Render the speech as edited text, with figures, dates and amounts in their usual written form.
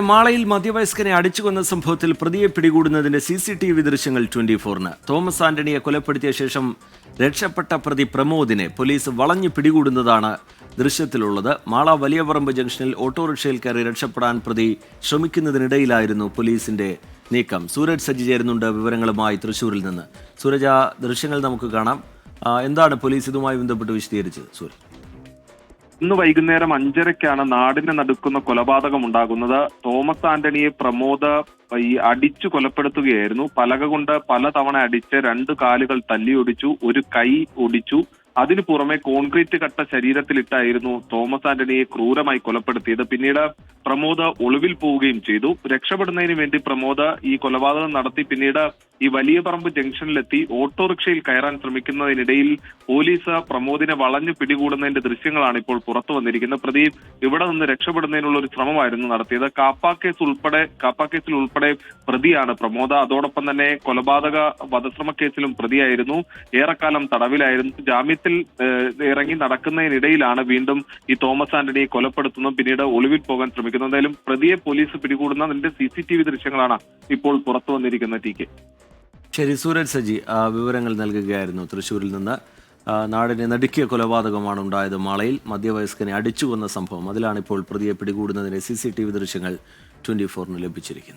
മാളയിൽ മധ്യവയസ്കനെ അടിച്ചുകൊന്ന സംഭവത്തിൽ പ്രതിയെ പിടികൂടുന്നതിന്റെ CCTV ദൃശ്യങ്ങൾ 24-ന്. തോമസ് ആന്റണിയെ കൊലപ്പെടുത്തിയ ശേഷം രക്ഷപ്പെട്ട പ്രതി പ്രമോദിനെ പോലീസ് വളഞ്ഞു പിടികൂടുന്നതാണ് ദൃശ്യത്തിലുള്ളത്. മാള വലിയപറമ്പ് ജംഗ്ഷനിൽ ഓട്ടോറിക്ഷയിൽ കയറി രക്ഷപ്പെടാൻ പ്രതി ശ്രമിക്കുന്നതിനിടയിലായിരുന്നു പോലീസിന്റെ നീക്കം. സൂരജ് സജ്ജി ചേരുന്നുണ്ട് വിവരങ്ങളുമായി തൃശ്ശൂരിൽ നിന്ന്. സൂരജ്, ആ ദൃശ്യങ്ങൾ നമുക്ക് കാണാം. എന്താണ് പോലീസ് ഇതുമായി ബന്ധപ്പെട്ട് വിശദീകരിച്ചത്? സൂരജ്, ഇന്ന് വൈകുന്നേരം 5:30-ക്കാണ് നാടിനെ നടുക്കുന്ന കൊലപാതകം ഉണ്ടാകുന്നത്. തോമസ് ആന്റണിയെ പ്രമോദ് അടിച്ചു കൊലപ്പെടുത്തുകയായിരുന്നു. പലക കൊണ്ട് പലതവണ അടിച്ച് 2 കാലുകൾ തല്ലിയൊടിച്ചു, ഒരു കൈ ഒടിച്ചു. അതിനു പുറമെ കോൺക്രീറ്റ് കട്ട ശരീരത്തിലിട്ടായിരുന്നു തോമസ് ആന്റണിയെ ക്രൂരമായി കൊലപ്പെടുത്തിയത്. പിന്നീട് പ്രമോദ് ഒളിവിൽ പോവുകയും ചെയ്തു. രക്ഷപ്പെടുന്നതിന് വേണ്ടി പ്രമോദ് ഈ കൊലപാതകം നടത്തി പിന്നീട് ഈ വലിയപറമ്പ് ജംഗ്ഷനിലെത്തി ഓട്ടോറിക്ഷയിൽ കയറാൻ ശ്രമിക്കുന്നതിനിടയിൽ പോലീസ് പ്രമോദിനെ വളഞ്ഞു പിടികൂടുന്നതിന്റെ ദൃശ്യങ്ങളാണ് ഇപ്പോൾ പുറത്തു വന്നിരിക്കുന്നത്. പ്രതി ഇവിടെ നിന്ന് രക്ഷപ്പെടുന്നതിനുള്ള ഒരു ശ്രമമായിരുന്നു നടത്തിയത്. കാപ്പാക്കേസിൽ ഉൾപ്പെടെ പ്രതിയാണ് പ്രമോദ്. അതോടൊപ്പം തന്നെ കൊലപാതക വധശ്രമ കേസിലും പ്രതിയായിരുന്നു. ഏറെക്കാലം തടവിലായിരുന്നു. ജാമ്യത്തിൽ ഇറങ്ങി നടക്കുന്നതിനിടയിലാണ് വീണ്ടും ഈ തോമസ് ആന്റണിയെ കൊലപ്പെടുത്തുന്നതും പിന്നീട് ഒളിവിൽ പോകാൻ ശ്രമിക്കുന്നത്. എന്തായാലും പ്രതിയെ പോലീസ് പിടികൂടുന്നതിന്റെ CCTV ദൃശ്യങ്ങളാണ് ഇപ്പോൾ പുറത്തു വന്നിരിക്കുന്നത്. TK. ശരി, സൂരജ് സജ്ജി വിവരങ്ങൾ നൽകുകയായിരുന്നു തൃശ്ശൂരിൽ നിന്ന്. നാടിനെ നടുക്കിയ കൊലപാതകമാണ് ഉണ്ടായത് മാളയിൽ. മധ്യവയസ്കനെ അടിച്ചുകൊന്ന സംഭവം, അതിലാണ് ഇപ്പോൾ പ്രതിയെ പിടികൂടുന്നതിന്റെ CCTV ദൃശ്യങ്ങൾ 24-ന് ലഭിച്ചിരിക്കുന്നത്.